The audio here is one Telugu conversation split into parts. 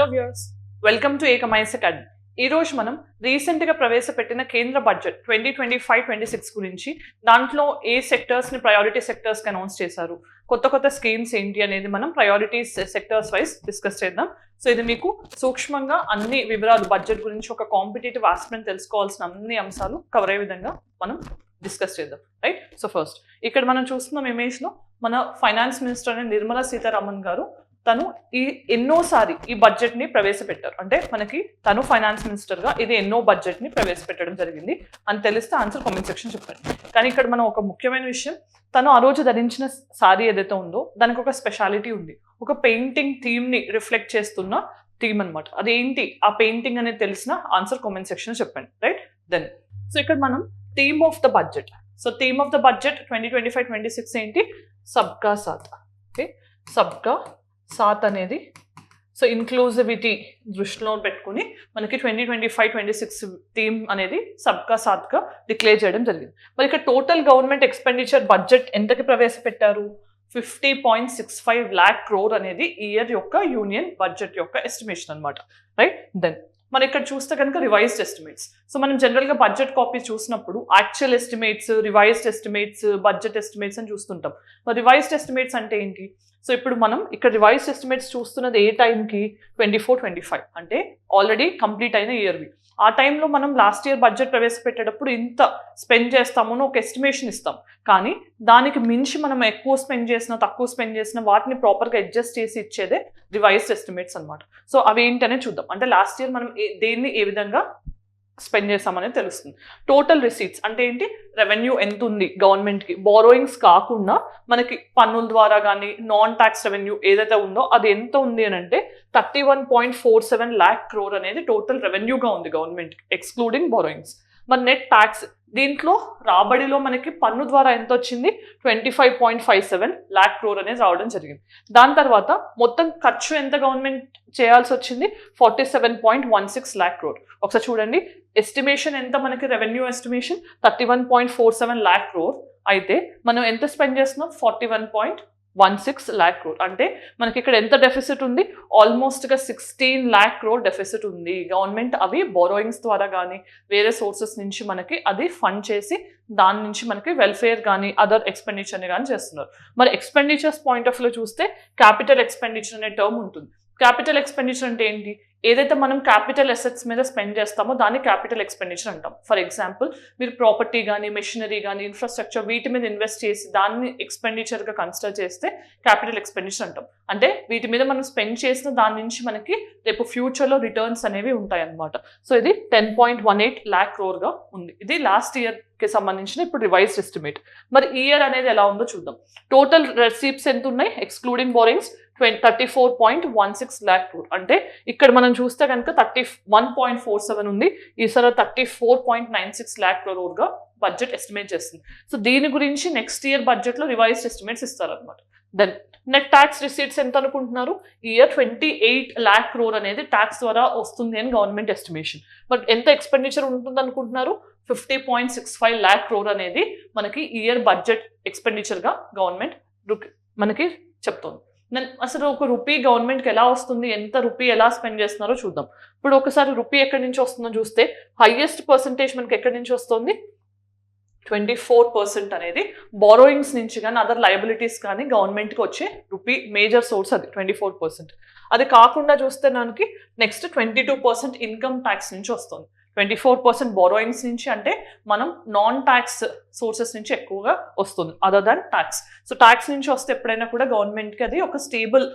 హలో వ్యూయర్స్, వెల్కమ్ టు ఏకమైన్స్ అకాడమీ. ఈ రోజు మనం రీసెంట్గా ప్రవేశపెట్టిన కేంద్ర బడ్జెట్ 2025-26 గురించి, దాంట్లో ఏ సెక్టర్స్ని ప్రయారిటీ సెక్టర్స్కి అనౌన్స్ చేశారు, కొత్త స్కీమ్స్ ఏంటి అనేది మనం ప్రయారిటీస్ సెక్టర్స్ వైజ్ డిస్కస్ చేద్దాం. సో ఇది మీకు సూక్ష్మంగా అన్ని వివరాలు బడ్జెట్ గురించి ఒక కాంపిటేటివ్ ఆస్పెక్ట్ తెలుసుకోవాల్సిన అన్ని అంశాలు కవర్ అయ్యే విధంగా మనం డిస్కస్ చేద్దాం. రైట్. సో ఫస్ట్ ఇక్కడ మనం చూస్తున్న ఇమేజ్లో మన ఫైనాన్స్ మినిస్టర్ అనే నిర్మలా సీతారామన్ గారు తను ఎన్నోసారి ఈ బడ్జెట్ ని ప్రవేశపెట్టారు. అంటే మనకి తను ఫైనాన్స్ మినిస్టర్ గా ఇది ఎన్నో బడ్జెట్ ని ప్రవేశపెట్టడం జరిగింది అని తెలిస్తే ఆన్సర్ కామెంట్ సెక్షన్ చెప్పండి. కానీ ఇక్కడ మనం ఒక ముఖ్యమైన విషయం, తను ఆ రోజు ధరించిన సారీ ఏదైతే ఉందో దానికి ఒక స్పెషాలిటీ ఉంది. ఒక పెయింటింగ్ థీమ్ ని రిఫ్లెక్ట్ చేస్తున్న థీమ్ అనమాట. అదేంటి ఆ పెయింటింగ్ అనేది తెలిసిన ఆన్సర్ కామెంట్ సెక్షన్ చెప్పండి. రైట్. దెన్ సో ఇక్కడ మనం theme of the budget. So theme of the budget 2025-26 ఏంటి? సబ్కా సాత్. ఓకే, సబ్కా సాత్ అనేది సో ఇన్క్లూజివిటీ దృష్టిలో పెట్టుకుని మనకి 2025-26 థీమ్ అనేది సబ్కా సాత్గా డిక్లేర్ చేయడం జరిగింది. మరి ఇక్కడ టోటల్ గవర్నమెంట్ ఎక్స్పెండిచర్ బడ్జెట్ ఎంతకి ప్రవేశపెట్టారు? 50.65 lakh crore అనేది ఈ ఇయర్ యొక్క యూనియన్ బడ్జెట్ యొక్క ఎస్టిమేషన్ అనమాట. రైట్. దెన్ మనం ఇక్కడ చూస్తే కనుక రివైజ్డ్ ఎస్టిమేట్స్. సో మనం జనరల్గా బడ్జెట్ కాపీ చూసినప్పుడు actual estimates, revised estimates, budget estimates అని చూస్తుంటాం. మరి రివైజ్డ్ ఎస్టిమేట్స్ అంటే ఏంటి? సో ఇప్పుడు మనం ఇక్కడ రివైజ్డ్ ఎస్టిమేట్స్ చూస్తున్నది ఏ టైంకి? 24-25 అంటే ఆల్రెడీ కంప్లీట్ అయిన ఇయర్వి. ఆ టైంలో మనం లాస్ట్ ఇయర్ బడ్జెట్ ప్రవేశపెట్టేటప్పుడు ఇంత స్పెండ్ చేస్తాము అని ఒక ఎస్టిమేషన్ ఇస్తాం. కానీ దానికి మించి మనం ఎక్కువ స్పెండ్ చేసినా తక్కువ స్పెండ్ చేసినా వాటిని ప్రాపర్గా అడ్జస్ట్ చేసి ఇచ్చేదే రివైజ్డ్ ఎస్టిమేట్స్ అనమాట. సో అవి ఏంటనే చూద్దాం. అంటే లాస్ట్ ఇయర్ మనం దేన్ని ఏ విధంగా స్పెండ్ చేస్తామనేది తెలుస్తుంది. టోటల్ రిసీట్స్ అంటే ఏంటి? రెవెన్యూ ఎంత ఉంది గవర్నమెంట్కి, బారోయింగ్స్ కాకుండా మనకి పన్నుల ద్వారా కానీ నాన్ ట్యాక్స్ రెవెన్యూ ఏదైతే ఉందో అది ఎంత ఉంది అని అంటే 31.47 lakh crore అనేది టోటల్ రెవెన్యూగా ఉంది గవర్నమెంట్కి ఎక్స్క్లూడింగ్ బారోయింగ్స్. మరి నెట్ ట్యాక్స్, దీంట్లో రాబడిలో మనకి పన్ను ద్వారా ఎంత వచ్చింది? 25.57 lakh crore అనేది రావడం జరిగింది. దాని తర్వాత మొత్తం ఖర్చు ఎంత గవర్నమెంట్ చేయాల్సి వచ్చింది? 47.16 lakh crore. ఒకసారి చూడండి, ఎస్టిమేషన్ ఎంత మనకి? రెవెన్యూ ఎస్టిమేషన్ 31.47 lakh crore అయితే మనం ఎంత స్పెండ్ చేస్తున్నాం? 41.16 lakh crore. అంటే మనకి ఇక్కడ ఎంత డెఫిసిట్ ఉంది? ఆల్మోస్ట్గా 16 lakh crore డెఫిసిట్ ఉంది. గవర్నమెంట్ అవి బోరోయింగ్స్ ద్వారా కానీ వేరే సోర్సెస్ నుంచి మనకి అది ఫండ్ చేసి దాని నుంచి మనకి వెల్ఫేర్ కానీ అదర్ ఎక్స్పెండిచర్ని కానీ చేస్తున్నారు. మరి ఎక్స్పెండిచర్స్ పాయింట్ ఆఫ్ వ్యూలో చూస్తే క్యాపిటల్ ఎక్స్పెండిచర్ అనే టర్మ్ ఉంటుంది. క్యాపిటల్ ఎక్స్పెండిచర్ అంటే ఏంటి? ఏదైతే మనం క్యాపిటల్ అసెట్స్ మీద స్పెండ్ చేస్తామో దాన్ని క్యాపిటల్ ఎక్స్పెండిచర్ అంటాం. ఫర్ ఎగ్జాంపుల్ మీరు ప్రాపర్టీ కానీ మెషినరీ కానీ ఇన్ఫ్రాస్ట్రక్చర్ వీటి మీద ఇన్వెస్ట్ చేసి దాన్ని ఎక్స్పెండిచర్గా కన్సిడర్ చేస్తే క్యాపిటల్ ఎక్స్పెండిచర్ అంటాం. అంటే వీటి మీద మనం స్పెండ్ చేసిన దాని నుంచి మనకి రేపు ఫ్యూచర్లో రిటర్న్స్ అనేవి ఉంటాయి అన్నమాట. సో ఇది 10.18 lakh crore ఉంది. ఇది లాస్ట్ ఇయర్కి సంబంధించిన ఇప్పుడు రివైజ్డ్ ఎస్టిమేట్. మరి ఈ ఇయర్ అనేది ఎలా ఉందో చూద్దాం. టోటల్ రిసీప్ట్స్ ఎంత ఉన్నాయి ఎక్స్క్లూడింగ్ బారోయింగ్స్? 34.16 lakh crore. అంటే ఇక్కడ మనం చూస్తే కనుక 31.47 ఉంది. ఈసారి 34.96 lakh crore బడ్జెట్ ఎస్టిమేట్ చేస్తుంది. సో దీని గురించి నెక్స్ట్ ఇయర్ బడ్జెట్లో రివైజ్డ్ ఎస్టిమేట్స్ ఇస్తారనమాట. దెన్ నెట్ ట్యాక్స్ రిసీట్స్ ఎంత అనుకుంటున్నారు? ఈ ఇయర్ 28 lakh crore అనేది ట్యాక్స్ ద్వారా వస్తుంది అని గవర్నమెంట్ ఎస్టిమేషన్. బట్ ఎంత ఎక్స్పెండిచర్ ఉంటుంది అనుకుంటున్నారు? 50.65 lakh crore అనేది మనకి ఈ ఇయర్ బడ్జెట్ ఎక్స్పెండిచర్గా గవర్నమెంట్ మనకి చెప్తోంది. అసలు ఒక రూపీ గవర్నమెంట్కి ఎలా వస్తుంది, ఎంత రూపీ ఎలా స్పెండ్ చేస్తున్నారో చూద్దాం. ఇప్పుడు ఒకసారి రూపీ ఎక్కడి నుంచి వస్తుందో చూస్తే హైయెస్ట్ పర్సంటేజ్ మనకి ఎక్కడి నుంచి వస్తుంది? 24% అనేది బారోయింగ్స్ నుంచి కానీ అదర్ లయబిలిటీస్ కానీ గవర్నమెంట్కి వచ్చే రూపీ మేజర్ సోర్స్ అది 24%. అది కాకుండా చూస్తే మనకి నెక్స్ట్ 22% ఇన్కమ్ ట్యాక్స్ నుంచి వస్తుంది. 24% బారోయింగ్స్ నుంచి అంటే మనం నాన్ ట్యాక్స్ సోర్సెస్ నుంచి ఎక్కువగా వస్తుంది other than tax. So tax నుంచి వస్తే ఎప్పుడైనా కూడా గవర్నమెంట్కి అది ఒక స్టేబుల్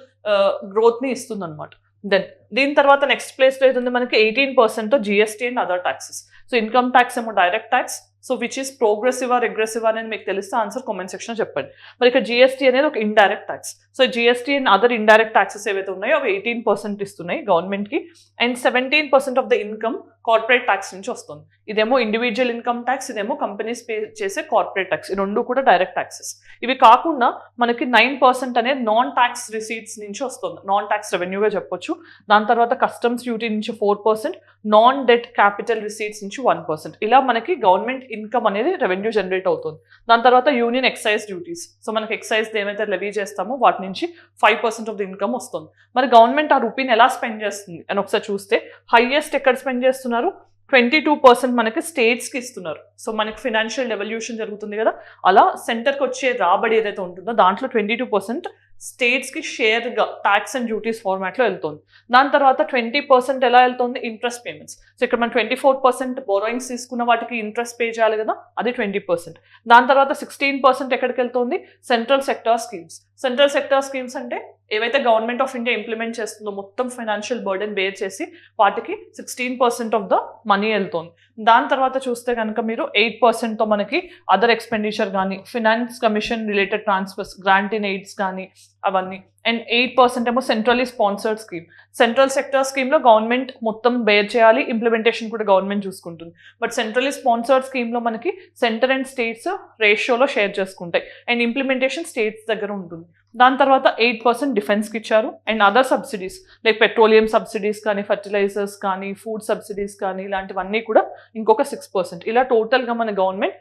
గ్రోత్ని ఇస్తుంది అనమాట. దెన్ దీని తర్వాత నెక్స్ట్ ప్లేస్లో ఏది మనకి 18% GST and other taxes. So income tax ఏమో direct tax. So which is ప్రోగ్రెసివా రెగ్రెసివ్ అనేది మీకు తెలిస్తే ఆన్సర్ కామెంట్ సెక్షన్లో చెప్పండి. మరి ఇక్కడ జిఎస్టీ అనేది ఒక indirect tax. So GST and other indirect taxes ఏవైతే ఉన్నాయో అవి 18% ఇస్తున్నాయి గవర్నమెంట్కి. And 17% of the income corporate tax నుంచి వస్తుంది. ఇదేమో ఇండివిజువల్ ఇన్కమ్ ట్యాక్స్, ఇదేమో కంపెనీస్ పే చేసే కార్పొరేట్ ట్యాక్స్. ఈ రెండు కూడా డైరెక్ట్ ట్యాక్సెస్. ఇవి కాకుండా మనకి 9% అనేది నాన్ ట్యాక్స్ రిసీట్స్ నుంచి వస్తుంది, నాన్ ట్యాక్స్ రెవెన్యూగా చెప్పొచ్చు. దాని తర్వాత కస్టమ్స్ డ్యూటీ నుంచి 4%, నాన్ డెట్ క్యాపిటల్ రిసీట్స్ నుంచి 1%. ఇలా మనకి గవర్నమెంట్ ఇన్కమ్ అనేది రెవెన్యూ జనరేట్ అవుతుంది. దాని తర్వాత యూనియన్ ఎక్సైజ్ డ్యూటీస్. సో మనకి ఎక్సైజ్ ఏమైతే లెవీ చేస్తామో వాటి నుంచి 5% ఆఫ్ ది ఇన్కమ్ వస్తుంది. మరి గవర్నమెంట్ ఆ రూపీని ఎలా స్పెండ్ చేస్తుంది అని ఒకసారి చూస్తే హైయెస్ట్ ఎక్కడ స్పెండ్ చేస్తున్నారు, 22% మనకి స్టేట్స్కి ఇస్తున్నారు. సో మనకి ఫినాన్షియల్ రెవల్యూషన్ జరుగుతుంది కదా, అలా సెంటర్కి వచ్చే రాబడి ఏదైతే ఉంటుందో దాంట్లో 22% స్టేట్స్కి షేర్గా ట్యాక్స్ అండ్ డ్యూటీస్ ఫార్మాట్లో వెళ్తుంది. దాని తర్వాత 20% ఎలా వెళ్తుంది, ఇంట్రెస్ట్ పేమెంట్స్. సో ఇక్కడ మనం 24% బోరోయింగ్స్ తీసుకున్న వాటికి ఇంట్రెస్ట్ పే చేయాలి కదా, అది 20%. దాని తర్వాత 16% ఎక్కడికి వెళ్తుంది, central sector schemes. Central sector schemes అంటే ఏవైతే గవర్నమెంట్ ఆఫ్ ఇండియా ఇంప్లిమెంట్ చేస్తుందో మొత్తం ఫైనాన్షియల్ బర్డెన్ బేర్ చేసి వాటికి 16% ఆఫ్ ద మనీ వెళ్తుంది. దాని తర్వాత చూస్తే కనుక మీరు 8%తో మనకి అదర్ ఎక్స్పెండిచర్ కానీ, finance commission related transfers, grant in AIDS కానీ అవన్నీ. అండ్ 8% ఏమో centrally sponsored scheme. Central sector స్కీమ్లో గవర్నమెంట్ మొత్తం బేర్ చేయాలి, ఇంప్లిమెంటేషన్ కూడా గవర్నమెంట్ చూసుకుంటుంది. బట్ సెంట్రలీ స్పాన్సర్డ్ స్కీమ్లో మనకి సెంటర్ అండ్ స్టేట్స్ రేషియోలో షేర్ చేసుకుంటాయి అండ్ ఇంప్లిమెంటేషన్ స్టేట్స్ దగ్గర ఉంటుంది. దాని తర్వాత 8% డిఫెన్స్కి ఇచ్చారు. And other subsidies like petroleum subsidies కానీ, ఫర్టిలైజర్స్ కానీ, ఫుడ్ సబ్సిడీస్ కానీ ఇలాంటివన్నీ కూడా ఇంకొక 6%. ఇలా టోటల్గా మన గవర్నమెంట్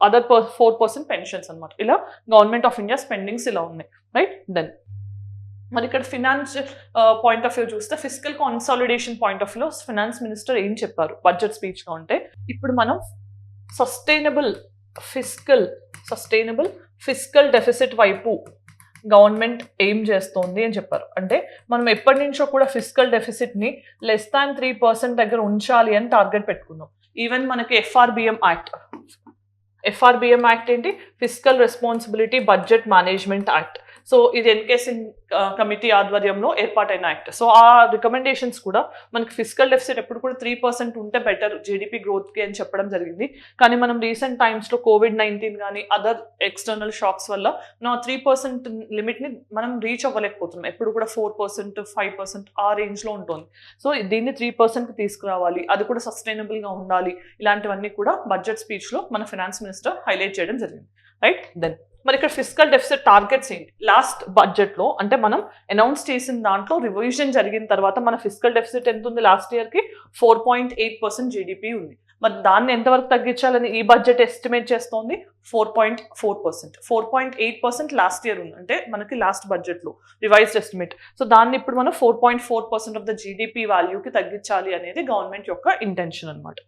అదర్ 4% పెన్షన్స్ అనమాట. ఇలా గవర్నమెంట్ ఆఫ్ ఇండియా స్పెండింగ్స్ ఇలా ఉన్నాయి, రైట్. దెన్ మరి ఇక్కడ ఫినాన్స్ పాయింట్ ఆఫ్ వ్యూ చూస్తే ఫిస్కల్ కాన్సాలిడేషన్ పాయింట్ ఆఫ్ వ్యూలో ఫినాన్స్ మినిస్టర్ ఏం చెప్పారు బడ్జెట్ స్పీచ్లో అంటే, ఇప్పుడు మనం సస్టైనబుల్ ఫిస్కల్ డెఫిసిట్ వైపు గవర్నమెంట్ ఏం చేస్తోంది అని చెప్పారు. అంటే మనం ఎప్పటి నుంచో కూడా ఫిస్కల్ డెఫిసిట్ని <3% దగ్గర ఉంచాలి అని టార్గెట్ పెట్టుకున్నాం. ఈవెన్ మనకి ఎఫ్ఆర్బిఎం యాక్ట్ ఏంటి, fiscal responsibility budget management act. So ఇది ఎన్కేసింగ్ కమిటీ ఆధ్వర్యంలో ఏర్పాటైన యాక్ట్. సో ఆ రికమెండేషన్స్ కూడా మనకి ఫిస్కల్ డెఫిసిట్ ఎప్పుడు కూడా 3% ఉంటే బెటర్ జీడిపి గ్రోత్కి అని చెప్పడం జరిగింది. కానీ మనం రీసెంట్ టైమ్స్లో COVID-19 కానీ అదర్ ఎక్స్టర్నల్ షాక్స్ వల్ల నా 3% లిమిట్ని మనం రీచ్ అవ్వలేకపోతున్నాం. ఎప్పుడు కూడా 4%, 5% ఆ రేంజ్లో ఉంటుంది. సో దీన్ని 3%కి తీసుకురావాలి, అది కూడా సస్టైనబుల్గా ఉండాలి. ఇలాంటివన్నీ కూడా బడ్జెట్ స్పీచ్లో మన ఫినాన్స్ మినిస్టర్ హైలైట్ చేయడం జరిగింది, రైట్. దెన్ మరి ఇక్కడ ఫిస్కల్ డెఫిసిట్ టార్గెట్స్ ఏంటి, లాస్ట్ బడ్జెట్లో అంటే మనం అనౌన్స్ చేసిన దాంట్లో రివిజన్ జరిగిన తర్వాత మన ఫిస్కల్ డెఫిసిట్ ఎంత ఉంది, లాస్ట్ ఇయర్కి 4.8% జీడిపి ఉంది. మరి దాన్ని ఎంతవరకు తగ్గించాలని ఈ బడ్జెట్ ఎస్టిమేట్ చేస్తోంది, 4.4%. 4.8% లాస్ట్ ఇయర్ ఉంది, అంటే మనకి లాస్ట్ బడ్జెట్లో రివైజ్డ్ ఎస్టిమేట్. సో దాన్ని ఇప్పుడు మనం 4.4% ఆఫ్ ద జీడిపి వాల్యూకి తగ్గించాలి అనేది గవర్నమెంట్ యొక్క ఇంటెన్షన్ అనమాట.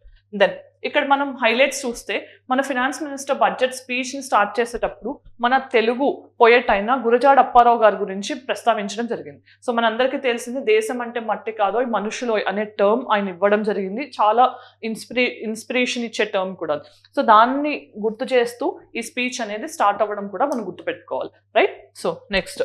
దెన్ ఇక్కడ మనం హైలైట్స్ చూస్తే మన ఫినాన్స్ మినిస్టర్ బడ్జెట్ స్పీచ్ని స్టార్ట్ చేసేటప్పుడు మన తెలుగు పోయెట్ అయిన గురజాడ అప్పారావు గారి గురించి ప్రస్తావించడం జరిగింది. సో మనందరికీ తెలిసింది దేశం అంటే మట్టి కాదో మనుషులు అనే టర్మ్ ఆయన ఇవ్వడం జరిగింది. చాలా ఇన్స్పిరేషన్ ఇచ్చే టర్మ్ కూడా. సో దాన్ని గుర్తు చేస్తూ ఈ స్పీచ్ అనేది స్టార్ట్ అవ్వడం కూడా మనం గుర్తుపెట్టుకోవాలి, రైట్. సో నెక్స్ట్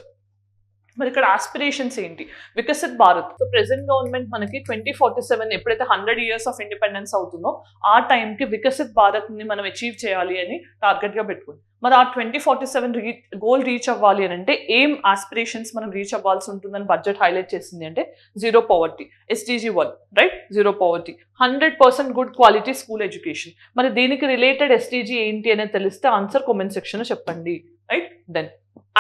మరి ఇక్కడ ఆస్పిరేషన్స్ ఏంటి, Viksit Bharat. So present government మనకి 2047 ఎప్పుడైతే 100 years ఆఫ్ ఇండిపెండెన్స్ అవుతుందో ఆ టైంకి వికసిత్ భారత్ని మనం అచీవ్ చేయాలి అని టార్గెట్గా పెట్టుకుంది. మరి ఆ 2047 గోల్ రీచ్ అవ్వాలి అని అంటే ఏం ఆస్పిరేషన్స్ మనం రీచ్ అవ్వాల్సి ఉంటుందని బడ్జెట్ హైలైట్ చేసింది అంటే zero poverty, SDG 1, right. Zero poverty, 100% good quality school education. మరి దీనికి రిలేటెడ్ SDG ఏంటి అనేది తెలిస్తే ఆన్సర్ కామెంట్ సెక్షన్లో చెప్పండి, right. Then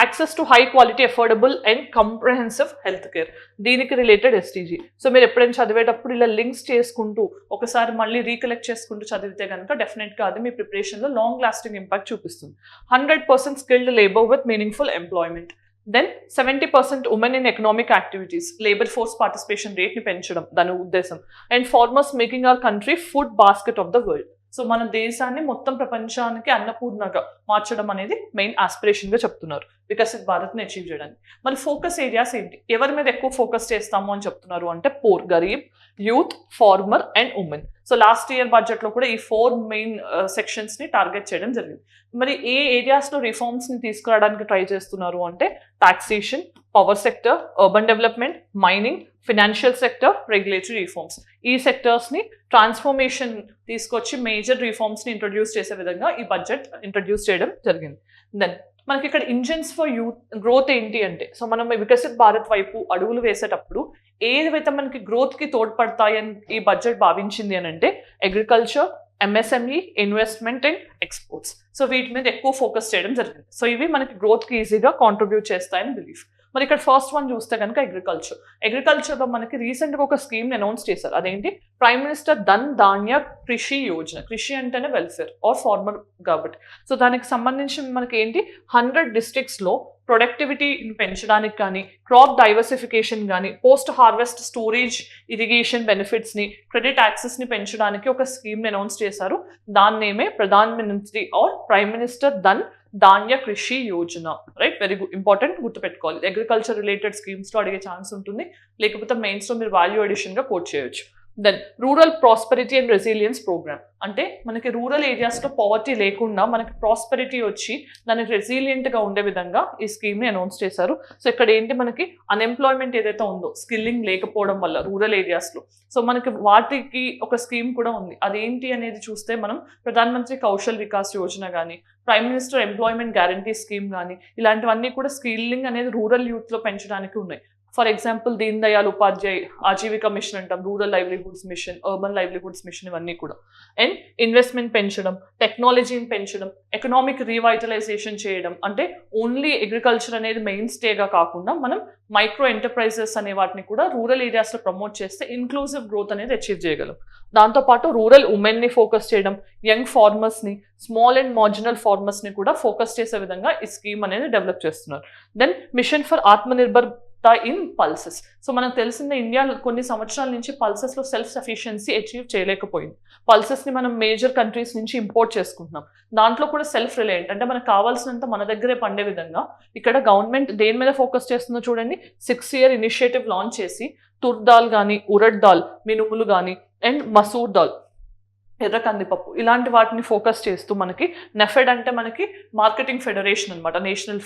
access to high quality affordable and comprehensive health care, దీనికి రిలేటెడ్ SDG. సో మీరు ఎప్పుడైనా చదివేటప్పుడు ఇలా లింక్స్ చేసుకుంటూ ఒకసారి మళ్ళీ రీకలెక్ట్ చేసుకుంటూ చదివితే కనుక డెఫినెట్గా అది మీ ప్రిపరేషన్లో లాంగ్ లాస్టింగ్ ఇంపాక్ట్ చూపిస్తుంది. 100% skilled labour with meaningful employment. Then 70% women in economic activities, labour force participation రేట్ని పెంచడం దాని ఉద్దేశం. And farmers making our country food basket of the world. So మన దేశాన్ని మొత్తం ప్రపంచానికి అన్నపూర్ణగా మార్చడం అనేది మెయిన్ ఆస్పిరేషన్గా చెప్తున్నారు వికసిత్ భారత్ని అచీవ్ చేయడానికి. మరి ఫోకస్ ఏరియాస్ ఏంటి, ఎవరి మీద ఎక్కువ ఫోకస్ చేస్తాము అని చెప్తున్నారు అంటే పూర్, గరీబ్, youth, farmer and women. So last year బడ్జెట్లో కూడా ఈ 4 మెయిన్ సెక్షన్స్ని టార్గెట్ చేయడం జరిగింది. మరి ఏ ఏరియాస్లో రిఫార్మ్స్ని తీసుకురావడానికి ట్రై చేస్తున్నారు అంటే taxation, power sector, urban development, mining, financial sector, regulatory reforms. ఈ సెక్టర్స్ని ట్రాన్స్ఫర్మేషన్ తీసుకొచ్చి మేజర్ రిఫార్మ్స్ని ఇంట్రొడ్యూస్ చేసే విధంగా ఈ బడ్జెట్ ఇంట్రొడ్యూస్ చేయడం జరిగింది. దెన్ మనకి ఇక్కడ ఇంజన్స్ ఫర్ యూత్ గ్రోత్ ఏంటి అంటే, సో మనం వికసిత్ భారత్ వైపు అడుగులు వేసేటప్పుడు ఏవైతే మనకి గ్రోత్ కి తోడ్పడతాయని ఈ బడ్జెట్ భావించింది అని అంటే agriculture, MSME, investment and exports. So వీటి మీద ఎక్కువ ఫోకస్ చేయడం జరిగింది. సో ఇవి మనకి గ్రోత్ కి ఈజీగా కాంట్రిబ్యూట్ చేస్తాయని బిలీఫ్. మరి ఇక్కడ ఫస్ట్ వన్ చూస్తే కనుక అగ్రికల్చర్లో మనకి రీసెంట్గా ఒక స్కీమ్ అనౌన్స్ చేశారు. అదేంటి, ప్రైమ్ మినిస్టర్ ధన్ ధాన్య కృషి యోజన. కృషి అంటేనే వెల్ఫేర్ ఆర్ ఫార్మర్ కాబట్టి. సో దానికి సంబంధించి మనకి ఏంటి, 100 డిస్ట్రిక్ట్స్లో ప్రొడక్టివిటీని పెంచడానికి కానీ, క్రాప్ డైవర్సిఫికేషన్ కానీ, పోస్ట్ హార్వెస్ట్ స్టోరేజ్ ఇరిగేషన్ బెనిఫిట్స్ని, క్రెడిట్ యాక్సెస్ని పెంచడానికి ఒక స్కీమ్ని అనౌన్స్ చేశారు. దాన్నేమే Pradhan Mantri are prime minister Dhan Dhaanya Krishi Yojana. Right, very important, గుర్తుపెట్టుకోవాలి. అగ్రికల్చర్ రిలేటెడ్ స్కీమ్స్లో అడిగే ఛాన్స్ ఉంటుంది, లేకపోతే మెయిన్స్లో మీరు వాల్యూ అడిషన్గా కోట్ చేయొచ్చు. Then rural prosperity and resilience programme. అంటే మనకి రూరల్ ఏరియాస్లో పవర్టీ లేకుండా మనకి ప్రాస్పెరిటీ వచ్చి దానికి రెసిలియంట్గా ఉండే విధంగా ఈ స్కీమ్ని అనౌన్స్ చేశారు. సో ఇక్కడ ఏంటి, మనకి అన్ఎంప్లాయ్మెంట్ ఏదైతే ఉందో, స్కిల్లింగ్ లేకపోవడం వల్ల రూరల్ ఏరియాస్లో, సో మనకి వాటికి ఒక స్కీమ్ కూడా ఉంది. అదేంటి అనేది చూస్తే మనం ప్రధాన మంత్రి కౌశల్ వికాస్ యోజన కానీ, prime minister employment guarantee scheme కానీ, ఇలాంటివన్నీ కూడా స్కిల్లింగ్ అనేది రూరల్ యూత్లో పెంచడానికి ఉన్నాయి. For example Deen Dayal Upadhyay Ajeevika mission అంటాం, rural livelihoods mission, urban livelihoods mission, ఇవన్నీ కూడా. అండ్ ఇన్వెస్ట్మెంట్ పెంచడం, టెక్నాలజీని పెంచడం, ఎకనామిక్ రీవైటలైజేషన్ చేయడం. అంటే ఓన్లీ అగ్రికల్చర్ అనేది మెయిన్ స్టేగా కాకుండా మనం మైక్రో ఎంటర్ప్రైజెస్ అనే వాటిని కూడా రూరల్ ఏరియాస్లో ప్రమోట్ చేస్తే ఇన్క్లూజివ్ గ్రోత్ అనేది అచీవ్ చేయగలం. దాంతోపాటు రూరల్ ఉమెన్ని ఫోకస్ చేయడం, యంగ్ ఫార్మర్స్ని, స్మాల్ అండ్ మార్జినల్ ఫార్మర్స్ని కూడా ఫోకస్ చేసే విధంగా ఈ స్కీమ్ అనేది డెవలప్ చేస్తున్నారు. Then mission for Atmanirbhar in pulses. So మనకు తెలిసిందే, ఇండియా కొన్ని సంవత్సరాల నుంచి పల్సెస్లో సెల్ఫ్ సఫిషియన్సీ అచీవ్ చేయలేకపోయింది. పల్సెస్ని మనం మేజర్ కంట్రీస్ నుంచి ఇంపోర్ట్ చేసుకుంటున్నాం. దాంట్లో కూడా సెల్ఫ్ రిలయంట్, అంటే మనకు కావాల్సినంత మన దగ్గరే పండే విధంగా ఇక్కడ గవర్నమెంట్ దేని మీద ఫోకస్ చేస్తుందో చూడండి. 6 year ఇనిషియేటివ్ లాంచ్ చేసి తుర్ దాల్ కానీ, ఉరడ్ దాల్, మినుములు కానీ, అండ్ మసూర్ దాల్, ఎర్ర కందిపప్పు, ఇలాంటి వాటిని ఫోకస్ చేస్తూ మనకి నెఫెడ్ అంటే మనకి మార్కెటింగ్ ఫెడరేషన్ అనమాట, నేషనల్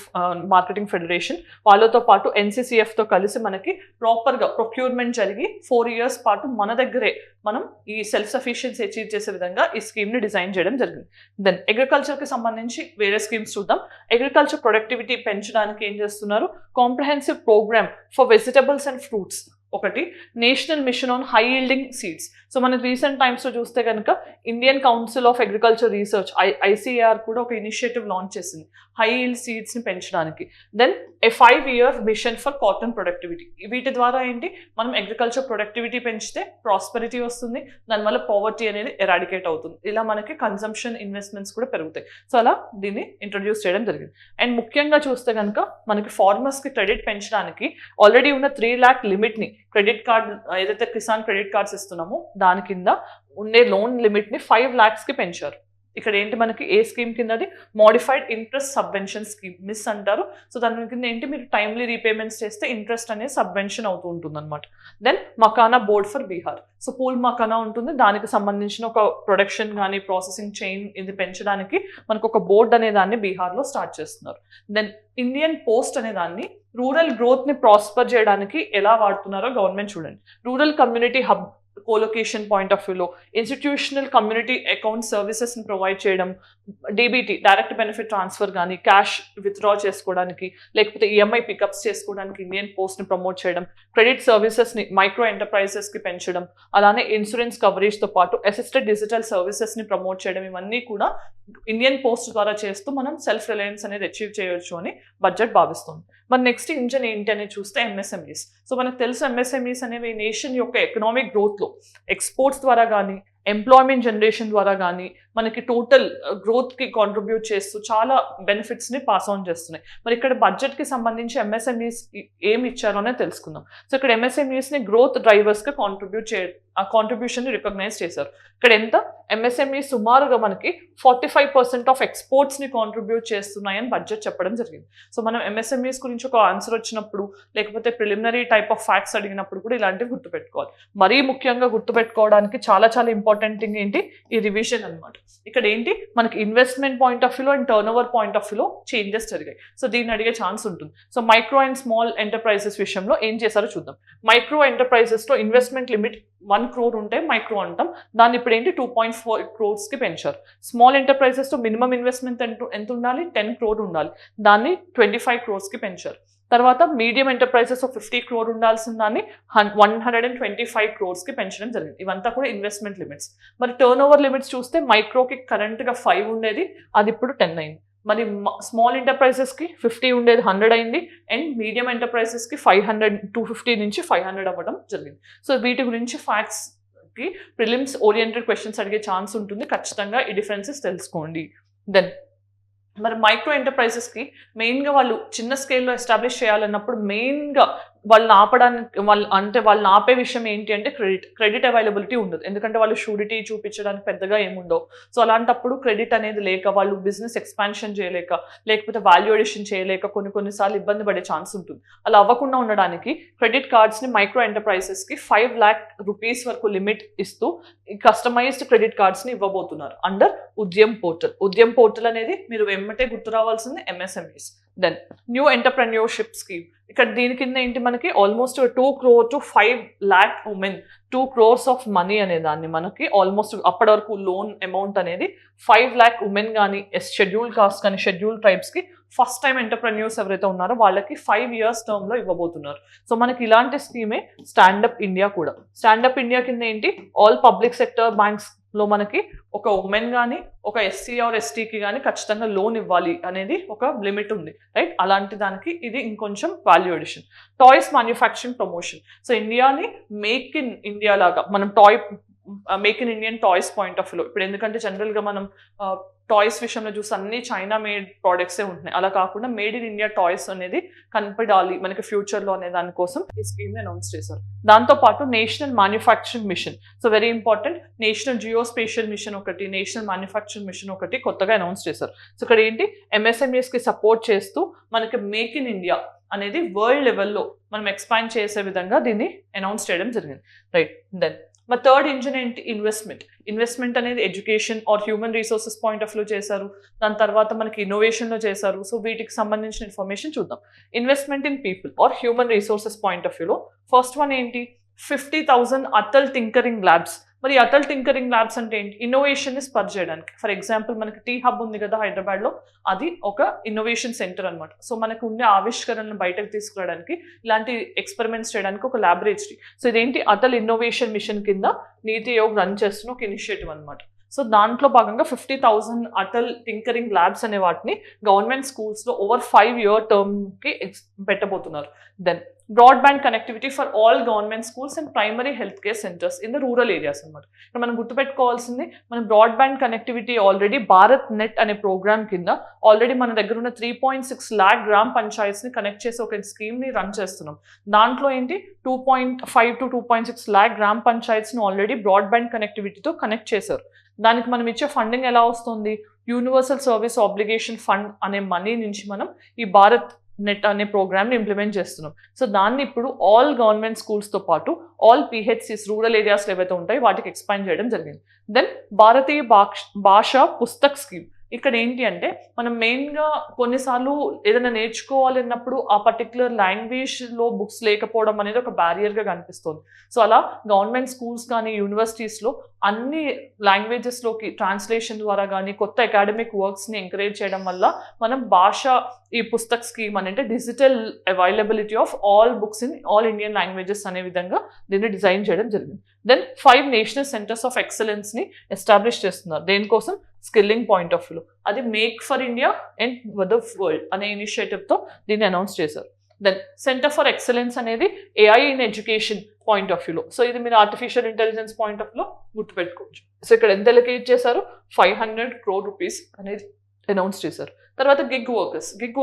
మార్కెటింగ్ ఫెడరేషన్, వాళ్ళతో పాటు ఎన్సీసీఎఫ్తో కలిసి మనకి ప్రాపర్గా ప్రొక్యూర్మెంట్ జరిగి 4 years పాటు మన దగ్గరే మనం ఈ సెల్ఫ్ సఫిషియన్సీ అచీవ్ చేసే విధంగా ఈ స్కీమ్ని డిజైన్ చేయడం జరిగింది. దెన్ అగ్రికల్చర్కి సంబంధించి వేరే స్కీమ్స్ చూద్దాం. అగ్రికల్చర్ ప్రొడక్టివిటీ పెంచడానికి ఏం చేస్తున్నారు, comprehensive programme for vegetables and fruits ఒకటి, national mission on high yielding seeds. So మనకి రీసెంట్ టైమ్స్లో చూస్తే కనుక Indian council of agriculture research ICR కూడా ఒక ఇనిషియేటివ్ లాంచ్ చేసింది హై ఈల్డ్ సీడ్స్ని పెంచడానికి. Then a 5 year mission for cotton productivity. వీటి ద్వారా ఏంటి, మనం అగ్రికల్చర్ ప్రొడక్టివిటీ పెంచితే ప్రాస్పెరిటీ వస్తుంది, దానివల్ల పావర్టీ అనేది ఎరాడికేట్ అవుతుంది. ఇలా మనకి కన్సంప్షన్, ఇన్వెస్ట్మెంట్స్ కూడా పెరుగుతాయి. సో అలా దీన్ని ఇంట్రడ్యూస్ చేయడం జరిగింది. అండ్ ముఖ్యంగా చూస్తే కనుక మనకి ఫార్మర్స్కి క్రెడిట్ పెంచడానికి ఆల్రెడీ ఉన్న 3 lakh లిమిట్ని, క్రెడిట్ కార్డ్ ఏదైతే కిసాన్ క్రెడిట్ కార్డ్స్ ఇస్తున్నామో దాని కింద ఉండే లోన్ లిమిట్ని 5 lakhsకి పెంచారు. ఇక్కడ ఏంటి, మనకి ఏ స్కీమ్ కింద, అది modified interest subvention scheme, MISS అంటారు. సో దాని కింద ఏంటి, మీరు టైమ్లీ రీపేమెంట్స్ చేస్తే ఇంట్రెస్ట్ అనేది సబ్వెన్షన్ అవుతూ ఉంటుంది అనమాట. Then makhana board for Bihar. So phool makhana ఉంటుంది, దానికి సంబంధించిన ఒక ప్రొడక్షన్ కానీ ప్రాసెసింగ్ చైన్ ఇది పెంచడానికి మనకు ఒక బోర్డ్ అనే దాన్ని బీహార్లో స్టార్ట్ చేస్తున్నారు. దెన్ ఇండియన్ పోస్ట్ అనే దాన్ని రూరల్ గ్రోత్ని ప్రాస్పర్ చేయడానికి ఎలా వాడుతున్నారో గవర్నమెంట్ చూడండి. Rural community hub colocation point of వ్యూలో ఇన్స్టిట్యూషనల్ కమ్యూనిటీ అకౌంట్ సర్వీసెస్ని ప్రొవైడ్ చేయడం, డీబీటీ డైరెక్ట్ బెనిఫిట్ ట్రాన్స్ఫర్ కానీ, క్యాష్ విత్డ్రా చేసుకోవడానికి, లేకపోతే ఈఎంఐ పికప్స్ చేసుకోవడానికి ఇండియన్ పోస్ట్ని ప్రమోట్ చేయడం, క్రెడిట్ సర్వీసెస్ని మైక్రో ఎంటర్ప్రైజెస్కి పెంచడం, అలానే ఇన్సూరెన్స్ కవరేజ్తో పాటు అసిస్టెడ్ డిజిటల్ సర్వీసెస్ని ప్రమోట్ చేయడం, ఇవన్నీ కూడా ఇండియన్ పోస్ట్ ద్వారా చేస్తూ మనం సెల్ఫ్ రిలయన్స్ అనేది అచీవ్ చేయొచ్చు అని బడ్జెట్ భావిస్తుంది. మరి నెక్స్ట్ ఇంజన్ ఏంటి అనేది చూస్తే ఎంఎస్ఎంఈస్. సో మనకు తెలుసు ఎంఎస్ఎంఈస్ అనేవి నేషన్ యొక్క ఎకనామిక్ గ్రోత్లో ఎక్స్పోర్ట్స్ ద్వారా కానీ, ఎంప్లాయ్మెంట్ జనరేషన్ ద్వారా కానీ మనకి టోటల్ గ్రోత్కి కాంట్రిబ్యూట్ చేస్తూ చాలా బెనిఫిట్స్ని పాస్ ఆన్ చేస్తున్నాయి. మరి ఇక్కడ బడ్జెట్కి సంబంధించి ఎంఎస్ఎంఈస్ ఏమి ఇచ్చారోనే తెలుసుకుందాం. సో ఇక్కడ ఎంఎస్ఎంఈస్ని గ్రోత్ డ్రైవర్స్గా ఆ కాంట్రిబ్యూషన్ని రికగ్నైజ్ చేశారు. ఇక్కడ ఎంత, ఎంఎస్ఎంఈ సుమారుగా మనకి 45% ఆఫ్ ఎక్స్పోర్ట్స్ని కాంట్రిబ్యూట్ చేస్తున్నాయని బడ్జెట్ చెప్పడం జరిగింది. సో మనం ఎంఎస్ఎంఈస్ గురించి ఒక ఆన్సర్ వచ్చినప్పుడు, లేకపోతే ప్రిలిమినరీ టైప్ ఆఫ్ ఫ్యాక్ట్స్ అడిగినప్పుడు కూడా ఇలాంటివి గుర్తుపెట్టుకోవాలి. మరీ ముఖ్యంగా గుర్తుపెట్టుకోవడానికి చాలా చాలా ఇంపార్టెంట్ థింగ్ ఏంటి, ఈ రివిజన్ అనమాట. ఇక్కడ ఏంటి మనకి ఇన్వెస్ట్మెంట్ పాయింట్ ఆఫ్ వ్యూలో and turn over point of వ్యూలో చేంజెస్ జరిగాయి. సో దీన్ని అడిగే ఛాన్స్ ఉంటుంది. So micro and small enterprises విషయంలో ఏం చేశారో చూద్దాం. మైక్రో ఎంటర్ప్రైజెస్లో ఇన్వెస్ట్మెంట్ లిమిట్ 1 crore ఉంటే మైక్రో అంటాం, దాన్ని ఇప్పుడు ఏంటి 2.4 crores కి పెంచారు. స్మాల్ ఎంటర్ప్రైజెస్లో మినిమం ఇన్వెస్ట్మెంట్ ఎంత ఉండాలి, 10 crore ఉండాలి, దాన్ని 25 crores కి పెంచారు. తర్వాత మీడియం ఎంటర్ప్రైజెస్ 50 crore ఉండాల్సిన దాన్ని 125 crores కి పెంచడం జరిగింది. ఇవంతా కూడా ఇన్వెస్ట్మెంట్ లిమిట్స్. మరి టర్న్ ఓవర్ లిమిట్స్ చూస్తే మైక్రోకి కరెంట్గా 5 ఉండేది, అది ఇప్పుడు 10 అయింది. మరి స్మాల్ ఎంటర్ప్రైజెస్కి 50 ఉండేది 100 అయింది, అండ్ మీడియం ఎంటర్ప్రైజెస్కి 250 నుంచి 500 అవ్వడం జరిగింది. సో వీటి గురించి ఫ్యాక్ట్స్కి ప్రిలిమ్స్ ఓరియంటెడ్ క్వశ్చన్స్ అడిగే ఛాన్స్ ఉంటుంది. ఖచ్చితంగా ఈ డిఫరెన్సెస్ తెలుసుకోండి. దెన్ మరి మైక్రో ఎంటర్ప్రైజెస్కి మెయిన్గా వాళ్ళు చిన్న స్కేల్లో ఎస్టాబ్లిష్ చేయాలన్నప్పుడు మెయిన్గా వాళ్ళని ఆపే విషయం ఏంటి అంటే క్రెడిట్ అవైలబిలిటీ ఉండదు. ఎందుకంటే వాళ్ళు షూరిటీ చూపించడానికి పెద్దగా ఏముండవు. సో అలాంటప్పుడు క్రెడిట్ అనేది లేక వాళ్ళు బిజినెస్ ఎక్స్పాన్షన్ చేయలేక, లేకపోతే వాల్యూ అడిషన్ చేయలేక కొన్నిసార్లు ఇబ్బంది పడే ఛాన్స్ ఉంటుంది. అలా అవ్వకుండా ఉండడానికి క్రెడిట్ కార్డ్స్ని మైక్రో ఎంటర్ప్రైజెస్కి 5 lakh rupees వరకు లిమిట్ ఇస్తూ కస్టమైజ్డ్ క్రెడిట్ కార్డ్స్ని ఇవ్వబోతున్నారు under Udyam portal. Udyam portal అనేది మీరు వెంబటే గుర్తు రావాల్సింది MSMEs. Then new entrepreneurship scheme. ఇక్కడ దీని కింద ఏంటి మనకి almost 2 crore to 5 lakh women 2 crores of money అనే దాన్ని మనకి ఆల్మోస్ట్ అప్పటి వరకు లోన్ అమౌంట్ అనేది 5 lakh women కానీ షెడ్యూల్ కాస్ట్ కానీ షెడ్యూల్ ట్రైబ్స్కి ఫస్ట్ టైం ఎంటర్ప్రెన్యూర్స్ ఎవరైతే ఉన్నారో వాళ్ళకి 5 years టర్మ్లో ఇవ్వబోతున్నారు. సో మనకి ఇలాంటి స్కీమే స్టాండప్ ఇండియా కూడా. స్టాండప్ ఇండియా కింద ఏంటి ఆల్ పబ్లిక్ సెక్టర్ బ్యాంక్స్ లో మనకి ఒక ఉమెన్ కానీ ఒక SC ఆర్ STకి కానీ ఖచ్చితంగా లోన్ ఇవ్వాలి అనేది ఒక లిమిట్ ఉంది, రైట్? అలాంటి దానికి ఇది ఇంకొంచెం value addition. Toys manufacturing promotion. So ఇండియాని మేక్ ఇన్ ఇండియా లాగా మనం make in Indian toys point of వ్యూలో ఇప్పుడు ఎందుకంటే జనరల్గా మనం టాయ్స్ విషయంలో చూసి అన్ని చైనా మేడ్ ప్రోడక్ట్సే ఉంటున్నాయి. అలా కాకుండా మేడ్ ఇన్ ఇండియా టాయ్స్ అనేది కనపడాలి మనకి ఫ్యూచర్లో అనే దానికోసం ఈ స్కీమ్ని అనౌన్స్ చేశారు. దాంతోపాటు national manufacturing mission. So very important, national geospatial mission ఒకటి, నేషనల్ మ్యానుఫ్యాక్చరింగ్ మిషన్ ఒకటి కొత్తగా అనౌన్స్ చేశారు. సో ఇక్కడ ఏంటి MSMEస్కి సపోర్ట్ చేస్తూ మనకి మేక్ ఇన్ ఇండియా అనేది వరల్డ్ లెవెల్లో మనం ఎక్స్పాండ్ చేసే విధంగా దీన్ని అనౌన్స్ చేయడం జరిగింది, రైట్? దెన్ మా థర్డ్ ఇంజిన్ ఏంటి ఇన్వెస్ట్మెంట్ అనేది education or human resources point of view చేశారు. దాని తర్వాత మనకి ఇన్నోవేషన్లో చేశారు. సో వీటికి సంబంధించిన ఇన్ఫర్మేషన్ చూద్దాం. Investment in people or human resources point of వ్యూలో ఫస్ట్ వన్ ఏంటి 50,000 అటల్ టింకరింగ్ ల్యాబ్స్. మరి అటల్ టింకరింగ్ ల్యాబ్స్ అంటే ఏంటి? ఇన్నోవేషన్ని స్పర్ చేయడానికి. ఫర్ ఎగ్జాంపుల్ మనకి టీ హబ్ ఉంది కదా హైదరాబాద్లో, అది ఒక ఇన్నోవేషన్ సెంటర్ అనమాట. సో మనకు ఉండే ఆవిష్కరణను బయటకు తీసుకురావడానికి, ఇలాంటి ఎక్స్పెరిమెంట్స్ చేయడానికి ఒక ల్యాబొరేటరీ. సో ఇదేంటి అటల్ ఇన్నోవేషన్ మిషన్ కింద నీతి ఆయోగ్ రన్ చేస్తున్న ఒక ఇనిషియేటివ్ అనమాట. సో దాంట్లో భాగంగా 50,000 అటల్ టింకరింగ్ ల్యాబ్స్ అనే వాటిని గవర్నమెంట్ స్కూల్స్లో ఓవర్ 5 year టర్మ్కి పెట్టబోతున్నారు. Then broadband connectivity for all government schools and primary health care centres in the rural areas అనమాట. ఇక్కడ మనం గుర్తుపెట్టుకోవాల్సింది, మనం broadband connectivity already Bharat net అనే ప్రోగ్రామ్ కింద ఆల్రెడీ మన దగ్గర ఉన్న 3.6 lakh గ్రామ పంచాయత్స్ని కనెక్ట్ చేసి ఒక స్కీమ్ని రన్ చేస్తున్నాం. దాంట్లో ఏంటి 2.5 to 2.6 lakh గ్రామ పంచాయత్స్ని ఆల్రెడీ బ్రాడ్బ్యాండ్ కనెక్టివిటీతో కనెక్ట్ చేశారు. దానికి మనం ఇచ్చే ఫండింగ్ ఎలా వస్తుంది? యూనివర్సల్ సర్వీస్ ఆబ్లిగేషన్ ఫండ్ అనే మనీ నుంచి మనం ఈ భారత్ నెట్ అనే ప్రోగ్రామ్ని ఇంప్లిమెంట్ చేస్తున్నాం. సో దాన్ని ఇప్పుడు ఆల్ గవర్నమెంట్ స్కూల్స్తో పాటు ఆల్ PHCs రూరల్ ఏరియాస్లో ఏవైతే ఉంటాయో వాటికి ఎక్స్పాండ్ చేయడం జరిగింది. దెన్ భారతీయ భాషా పుస్తక్ స్కీమ్. ఇక్కడ ఏంటి అంటే మనం మెయిన్గా కొన్నిసార్లు ఏదైనా నేర్చుకోవాలన్నప్పుడు ఆ పర్టికులర్ లాంగ్వేజ్లో బుక్స్ లేకపోవడం అనేది ఒక బ్యారియర్గా కనిపిస్తుంది. సో అలా గవర్నమెంట్ స్కూల్స్ కానీ యూనివర్సిటీస్లో అన్ని లాంగ్వేజెస్లోకి ట్రాన్స్లేషన్ ద్వారా కానీ కొత్త అకాడమిక్ వర్క్స్ని ఎంకరేజ్ చేయడం వల్ల మనం ఈ పుస్తక్ స్కీమ్ అంటే digital availability of all books in all Indian languages అనే విధంగా దీన్ని డిజైన్ చేయడం జరిగింది. దెన్ 5 నేషనల్ సెంటర్స్ ఆఫ్ ఎక్సలెన్స్ని ఎస్టాబ్లిష్ చేస్తున్నారు. దేనికోసం? స్కిల్లింగ్ పాయింట్ ఆఫ్ వ్యూలో. అది make for India and the world అనే ఇనిషియేటివ్తో దీన్ని అనౌన్స్ చేశారు. దెన్ సెంటర్ ఫర్ ఎక్సలెన్స్ అనేది AI in education point of వ్యూలో. సో ఇది మీరు ఆర్టిఫిషియల్ ఇంటెలిజెన్స్ పాయింట్ ఆఫ్ వ్యూలో గుర్తుపెట్టుకోవచ్చు. సో ఇక్కడ ఎంత ఎలకేట్ చేశారు? 500 crore rupees అనేది అనౌన్స్ చేశారు. తర్వాత గిగ్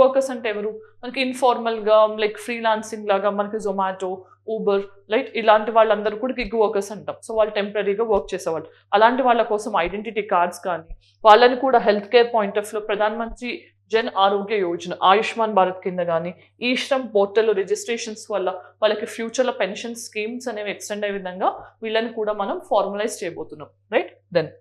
వర్కర్స్ అంటే ఎవరు? మనకి ఇన్ఫార్మల్గా లైక్ ఫ్రీలాన్సింగ్ లాగా మనకి జొమాటో, ఊబర్, రైట్, ఇలాంటి వాళ్ళందరూ కూడా గిగ్ వర్కర్స్ అంటాం. సో వాళ్ళు టెంపరీగా వర్క్ చేసేవాళ్ళు. అలాంటి వాళ్ళ కోసం ఐడెంటిటీ కార్డ్స్ కానీ వాళ్ళని కూడా హెల్త్ కేర్ పాయింట్ ఆఫ్ వ్యూలో ప్రధాన మంత్రి జన్ ఆరోగ్య యోజన, ఆయుష్మాన్ భారత్ కింద కానీ ఈ శ్రమ్ పోర్టల్ రిజిస్ట్రేషన్స్ వల్ల వాళ్ళకి ఫ్యూచర్లో పెన్షన్ స్కీమ్స్ అనేవి ఎక్స్టెండ్ అయ్యే విధంగా వీళ్ళని కూడా మనం ఫార్మలైజ్ చేయబోతున్నాం, right? Then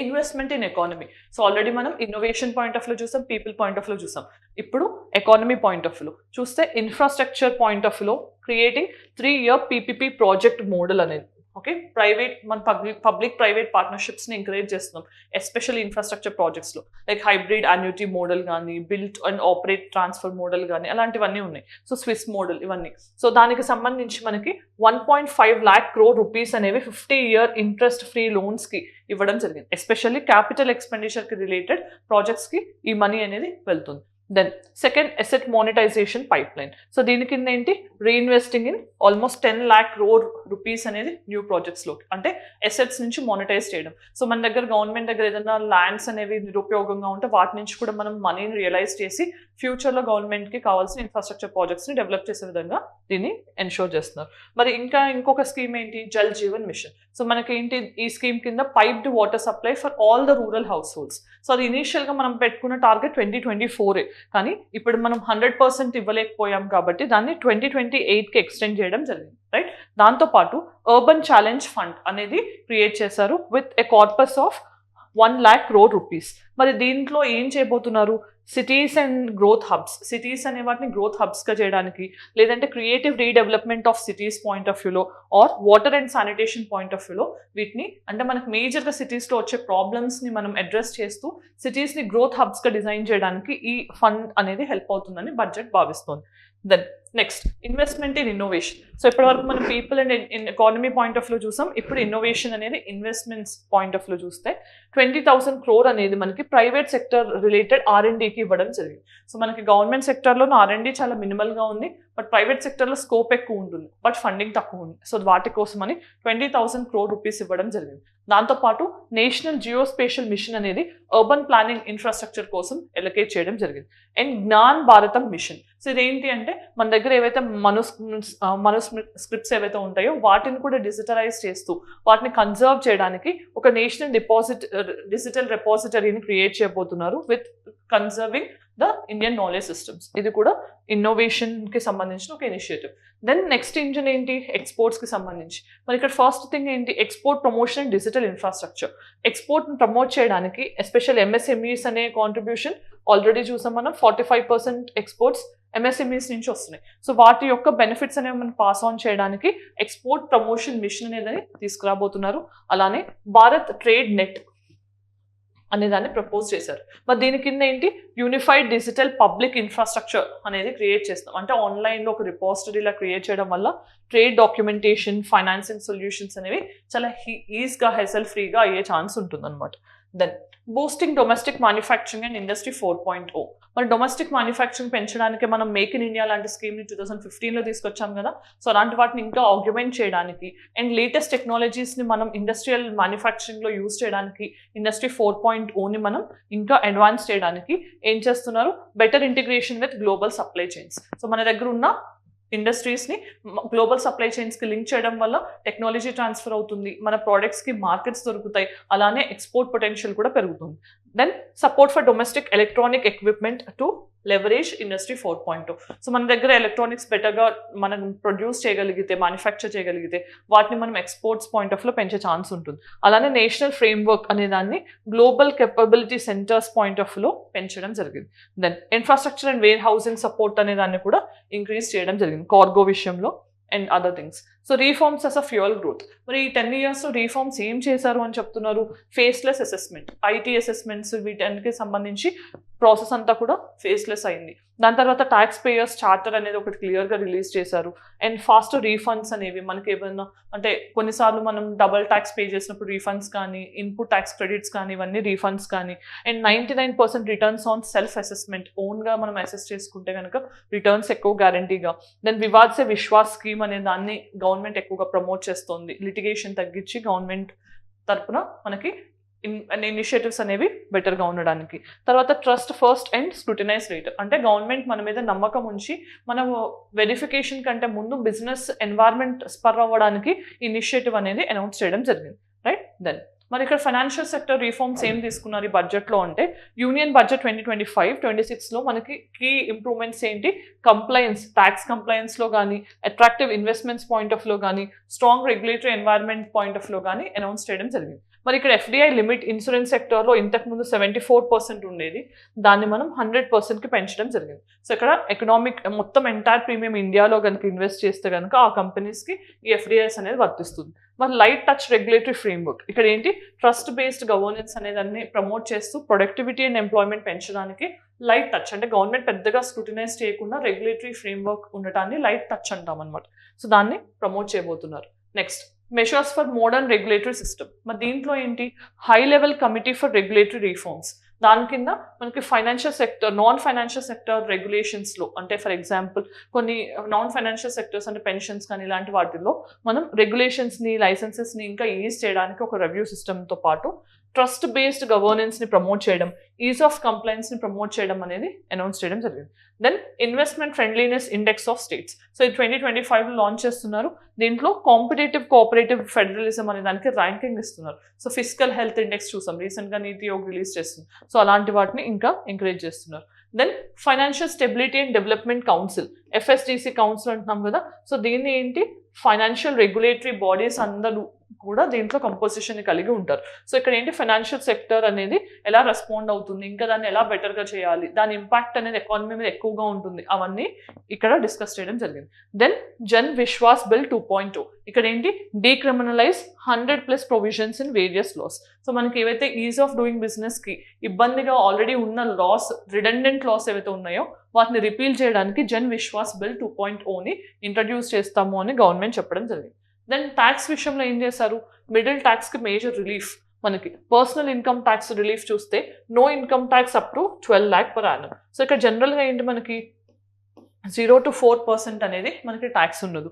investment in economy. So already మనం ఇన్నోవేషన్ పాయింట్ ఆఫ్ లో చూసాం, పీపుల్ పాయింట్ ఆఫ్ లో చూసాం. ఇప్పుడు ఎకానమీ పాయింట్ ఆఫ్ లో చూస్తే ఇన్ఫ్రాస్ట్రక్చర్ పాయింట్ ఆఫ్ లో creating 3-year PPP project model అనేది. ఓకే, ప్రైవేట్ మన పబ్లిక్ ప్రైవేట్ పార్ట్నర్షిప్స్ని ఎంకరేజ్ చేస్తున్నాం, ఎస్పెషల్లీ ఇన్ఫ్రాస్ట్రక్చర్ ప్రాజెక్ట్స్లో. లైక్ హైబ్రిడ్ అన్యూటీ మోడల్ కానీ, built and operate transfer model కానీ, అలాంటివన్నీ ఉన్నాయి. సో స్విస్ మోడల్ ఇవన్నీ. సో దానికి సంబంధించి మనకి 1.5 lakh crore రూపీస్ అనేవి 50-year ఇంట్రెస్ట్ ఫ్రీ లోన్స్కి ఇవ్వడం జరిగింది. ఎస్పెషల్లీ క్యాపిటల్ ఎక్స్పెండిచర్కి రిలేటెడ్ ప్రాజెక్ట్స్కి ఈ మనీ అనేది వెళ్తుంది. Then second, asset monetisation pipeline. So దీని కింద ఏంటి, reinvesting in almost 10 lakh crore rupees అనేది న్యూ ప్రాజెక్ట్స్లోకి, అంటే అసెట్స్ నుంచి మానిటైజ్ చేయడం. సో మన దగ్గర గవర్నమెంట్ దగ్గర ఏదైనా ల్యాండ్స్ అనేవి నిరుపయోగంగా ఉంటే వాటి నుంచి కూడా మనం మనీని రియలైజ్ చేసి ఫ్యూచర్లో గవర్నమెంట్కి కావాల్సిన ఇన్ఫ్రాస్ట్రక్చర్ ప్రాజెక్ట్స్ని డెవలప్ చేసే విధంగా దీన్ని ఎన్షోర్ చేస్తున్నారు. మరి ఇంకొక స్కీమ్ ఏంటి, జల్ జీవన్ మిషన్. సో మనకి ఏంటి, ఈ స్కీమ్ కింద piped water supply for all the rural house holds. So అది ఇనీషియల్గా మనం పెట్టుకున్న టార్గెట్ 2024, కానీ ఇప్పుడు మనం 100% ఇవ్వలేకపోయాం కాబట్టి దాన్ని 2028కి ఎక్స్టెండ్ చేయడం జరిగింది, రైట్. దాంతోపాటు అర్బన్ ఛాలెంజ్ ఫండ్ అనేది క్రియేట్ చేశారు with a corpus of 1 lakh crore rupees. మరి దీంట్లో ఏం చేయబోతున్నారు, cities and growth hubs, cities అనే వాటిని గ్రోత్ హబ్స్గా చేయడానికి, లేదంటే creative redevelopment of cities point of వ్యూలో, or water and sanitation point of వ్యూలో వీటిని, అంటే మనకు మేజర్గా సిటీస్లో వచ్చే ప్రాబ్లమ్స్ని మనం అడ్రస్ చేస్తూ సిటీస్ని గ్రోత్ హబ్స్గా డిజైన్ చేయడానికి ఈ ఫండ్ అనేది హెల్ప్ అవుతుందని బడ్జెట్ భావిస్తుంది. Then next, investment in innovation. So ఇప్పటివరకు మనం people and economy point of లో చూసాం. ఇప్పుడు ఇన్నోవేషన్ అనేది ఇన్వెస్ట్మెంట్స్ పాయింట్ ఆఫ్ లో చూస్తే 20,000 crore అనేది మనకి ప్రైవేట్ సెక్టర్ రిలేటెడ్ R&Dకి ఇవ్వడం జరిగింది. సో మనకి గవర్నమెంట్ సెక్టర్లో R&D చాలా మినిమల్గా ఉంది, బట్ ప్రైవేట్ సెక్టర్లో స్కోప్ ఎక్కువ ఉంటుంది, బట్ ఫండింగ్ తక్కువ ఉంది. సో వాటి కోసమని 20,000 crore రూపీస్ ఇవ్వడం జరిగింది. దాంతోపాటు నేషనల్ జియోస్పేషియల్ మిషన్ అనేది అర్బన్ ప్లానింగ్ ఇన్ఫ్రాస్ట్రక్చర్ కోసం ఎలకేట్ చేయడం జరిగింది. And Gyan Bharatam mission. So ఇదేంటి అంటే మన దగ్గర ఏవైతే స్క్రిప్ట్స్ ఏవైతే ఉంటాయో వాటిని కూడా డిజిటలైజ్ చేస్తూ వాటిని కన్జర్వ్ చేయడానికి ఒక నేషనల్ డిజిటల్ రెపాజిటరీని క్రియేట్ చేయబోతున్నారు with conserving the Indian knowledge systems. ఇది కూడా ఇన్నోవేషన్కి సంబంధించిన ఒక ఇనిషియేటివ్. దెన్ నెక్స్ట్ ఇంజన్ ఏంటి, ఎక్స్పోర్ట్స్కి సంబంధించి. మరి ఇక్కడ ఫస్ట్ థింగ్ ఏంటి, export promotion and digital infrastructure. ఎక్స్పోర్ట్ని ప్రమోట్ చేయడానికి ఎస్పెషల్ MSMEs అనే కాంట్రిబ్యూషన్ ఆల్రెడీ చూసాం మనం, 45% ఎక్స్పోర్ట్స్ MSMEs నుంచి వస్తున్నాయి. సో వాటి యొక్క బెనిఫిట్స్ అనేవి మనం పాస్ ఆన్ చేయడానికి ఎక్స్పోర్ట్ ప్రమోషన్ మిషన్ అనేది తీసుకురాబోతున్నారు. అలానే భారత్ ట్రేడ్ నెట్ అనే దాన్ని ప్రపోజ్ చేశారు. మరి దీని కింద ఏంటి, యూనిఫైడ్ డిజిటల్ పబ్లిక్ ఇన్ఫ్రాస్ట్రక్చర్ అనేది క్రియేట్ చేస్తాం. అంటే ఆన్లైన్లో ఒక రిపోజిటరీలా క్రియేట్ చేయడం వల్ల ట్రేడ్ డాక్యుమెంటేషన్, ఫైనాన్సింగ్ సొల్యూషన్స్ అనేవి చాలా ఈజీగా, హెసల్ ఫ్రీగా అయ్యే ఛాన్స్ ఉంటుంది అనమాట. Then boosting domestic manufacturing and industry 4.0. మరి డొమెస్టిక్ మ్యానుఫ్యాక్చరింగ్ పెంచడానికి మనం మేక్ ఇన్ ఇండియా లాంటి స్కీమ్ని 2015లో తీసుకొచ్చాం కదా. సో అలాంటి వాటిని ఇంకా ఆగ్యుమెంట్ చేయడానికి అండ్ లేటెస్ట్ టెక్నాలజీస్ని మనం ఇండస్ట్రియల్ మ్యానుఫ్యాక్చరింగ్లో యూజ్ చేయడానికి ఇండస్ట్రీ 4.0ని మనం ఇంకా అడ్వాన్స్ చేయడానికి ఏం చేస్తున్నారు, better integration with global supply chains. So మన దగ్గర ఉన్న ఇండస్ట్రీస్ని గ్లోబల్ సప్లై చైన్స్కి లింక్ చేయడం వల్ల టెక్నాలజీ ట్రాన్స్ఫర్ అవుతుంది, మన ప్రోడక్ట్స్కి మార్కెట్స్ దొరుకుతాయి, అలానే ఎక్స్పోర్ట్ పొటెన్షియల్ కూడా పెరుగుతుంది. Then support for domestic electronic equipment to leverage industry 4.0. So మన దగ్గర ఎలక్ట్రానిక్స్ బెటర్గా మనం ప్రొడ్యూస్ చేయగలిగితే, మ్యానుఫ్యాక్చర్ చేయగలిగితే వాటిని మనం ఎక్స్పోర్ట్స్ పాయింట్ ఆఫ్ లో పెంచే ఛాన్స్ ఉంటుంది. అలానే నేషనల్ ఫ్రేమ్వర్క్ అనే దాన్ని global capability centres point of లో పెంచడం జరిగింది. Then infrastructure and warehousing support అనే దాన్ని కూడా ఇంక్రీజ్ చేయడం జరిగింది కార్గో విషయంలో and other things. So reforms as a fuel growth. మరి ఈ 10 yearsలో రీఫార్మ్స్ ఏం చేశారు అని చెప్తున్నారు, ఫేస్లెస్ అసెస్మెంట్, IT అసెస్మెంట్స్ వీటికి సంబంధించి ప్రాసెస్ అంతా కూడా ఫేస్లెస్ అయింది. దాని తర్వాత ట్యాక్స్ పేయర్స్ చార్టర్ అనేది ఒకటి క్లియర్గా రిలీజ్ చేశారు. అండ్ ఫాస్ట్ రీఫండ్స్ అనేవి మనకి ఏమైనా, అంటే కొన్నిసార్లు మనం డబల్ ట్యాక్స్ పే చేసినప్పుడు రీఫండ్స్ కానీ, ఇన్పుట్ ట్యాక్స్ క్రెడిట్స్ కానీ, ఇవన్నీ రీఫండ్స్ కానీ, and 99% returns on self assessment, ఓన్గా మనం అసెస్ చేసుకుంటే కనుక రిటర్న్స్ ఎక్కువ గ్యారంటీగా. దెన్ వివాద్ సే విశ్వాస్ స్కీమ్ అనే దాన్ని గవర్నమెంట్ ఎక్కువగా ప్రమోట్ చేస్తుంది, లిటిగేషన్ తగ్గించి గవర్నమెంట్ తరపున మనకి ఇనిషియేటివ్స్ అనేవి బెటర్గా ఉండడానికి. తర్వాత trust first and scrutinise rate, అంటే గవర్నమెంట్ మన మీద నమ్మకం ఉంచి మనం వెరిఫికేషన్ కంటే ముందు బిజినెస్ ఎన్వైర్న్మెంట్ స్పర్ అవ్వడానికి ఇనిషియేటివ్ అనేది అనౌన్స్ చేయడం జరిగింది, రైట్. దెన్ మరి ఇక్కడ ఫైనాన్షియల్ సెక్టర్ రిఫార్మ్స్ ఏం తీసుకున్నారు ఈ బడ్జెట్లో అంటే, యూనియన్ బడ్జెట్ 2025-26లో మనకి కీ ఇంప్రూవ్మెంట్స్ ఏంటి, కంప్లయన్స్, ట్యాక్స్ కంప్లయన్స్లో కానీ, అట్రాక్టివ్ ఇన్వెస్ట్మెంట్స్ పాయింట్ ఆఫ్ లో కానీ, strong regulatory environment point of లో కానీ అనౌన్స్ చేయడం జరిగింది. మరి ఇక్కడ ఎఫ్డిఐ లిమిట్ ఇన్సూరెన్స్ సెక్టర్లో ఇంతకుముందు 74% ఉండేది, దాన్ని మనం 100%కి పెంచడం జరిగింది. సో ఇక్కడ ఎకనామిక్ మొత్తం ఎంటైర్ ప్రీమియం ఇండియాలో కనుక ఇన్వెస్ట్ చేస్తే కనుక ఆ కంపెనీస్కి ఈ ఎఫ్డిఐస్ అనేది వర్తిస్తుంది. మరి లైట్ టచ్ రెగ్యులేటరీ ఫ్రేమ్వర్క్ ఇక్కడ ఏంటి, ట్రస్ట్ బేస్డ్ గవర్నెన్స్ అనేదాన్ని ప్రమోట్ చేస్తూ ప్రొడక్టివిటీ అండ్ ఎంప్లాయ్మెంట్ పెంచడానికి లైట్ టచ్ అంటే గవర్నమెంట్ పెద్దగా స్క్రూటినైజ్ చేయకుండా రెగ్యులేటరీ ఫ్రేమ్వర్క్ ఉండటాన్ని లైట్ టచ్ అంటాం అనమాట. సో దాన్ని ప్రమోట్ చేయబోతున్నారు. Next measures for modern regulatory system. మరి దీంట్లో ఏంటి, high level committee for regulatory reforms. దాని కింద మనకి financial sector, non financial sector రెగ్యులేషన్స్లో అంటే ఫర్ ఎగ్జాంపుల్ కొన్ని నాన్ ఫైనాన్షియల్ సెక్టర్స్ అంటే పెన్షన్స్ కానీ ఇలాంటి వాటిల్లో మనం రెగ్యులేషన్స్ని లైసెన్సెస్ని ఇంకా ఈజ్ చేయడానికి ఒక రివ్యూ సిస్టమ్తో పాటు ట్రస్ట్ బేస్డ్ గవర్నెన్స్ని ప్రమోట్ చేయడం, ఈజ్ ఆఫ్ కంప్లైన్స్ని ప్రమోట్ చేయడం అనేది అనౌన్స్ చేయడం జరిగింది. Then investment friendliness index of states. So ఇది 2025లో లాంచ్ చేస్తున్నారు. దీంట్లో కాంపిటేటివ్ కోఆపరేటివ్ ఫెడరలిజం అనే దానికి ర్యాంకింగ్ ఇస్తున్నారు. సో ఫిజికల్ హెల్త్ ఇండెక్స్ చూసాం, రీసెంట్గా నీతి ఆయోగ్ రిలీజ్ చేస్తుంది. సో అలాంటి వాటిని ఇంకా ఎంకరేజ్ చేస్తున్నారు. Then financial stability and development council, FSDC council అంటున్నాం కదా. సో దీన్ని ఏంటి, ఫైనాన్షియల్ రెగ్యులేటరీ బాడీస్ అందరూ కూడా దీంట్లో కంపోజిషన్ కలిగి ఉంటారు. సో ఇక్కడ ఏంటి, ఫైనాన్షియల్ సెక్టర్ అనేది ఎలా రెస్పాండ్ అవుతుంది, ఇంకా దాన్ని ఎలా బెటర్గా చేయాలి, దాని ఇంపాక్ట్ అనేది ఎకానమీ మీద ఎక్కువగా ఉంటుంది, అవన్నీ ఇక్కడ డిస్కస్ చేయడం జరిగింది. Then Jan Vishwas bill 2.0. ఇక్కడ ఏంటి, decriminalise 100+ provisions in various laws. So మనకి ఏవైతే ఈజ్ ఆఫ్ డూయింగ్ బిజినెస్కి ఇబ్బందిగా ఆల్రెడీ ఉన్న లాస్, రిడెండెంట్ లాస్ ఏవైతే ఉన్నాయో వాటిని రిపీల్ చేయడానికి జన్ విశ్వాస్ బిల్ 2.0ని ఇంట్రడ్యూస్ చేస్తాము అని గవర్నమెంట్ చెప్పడం జరిగింది. దెన్ ట్యాక్స్ విషయంలో ఏం చేశారు, మిడిల్ ట్యాక్స్కి మేజర్ రిలీఫ్. మనకి పర్సనల్ ఇన్కమ్ ట్యాక్స్ రిలీఫ్ చూస్తే no income tax up to 12 lakh per annum. So ఇక్కడ జనరల్గా ఏంటి, మనకి 0 to 4% అనేది మనకి ట్యాక్స్ ఉండదు.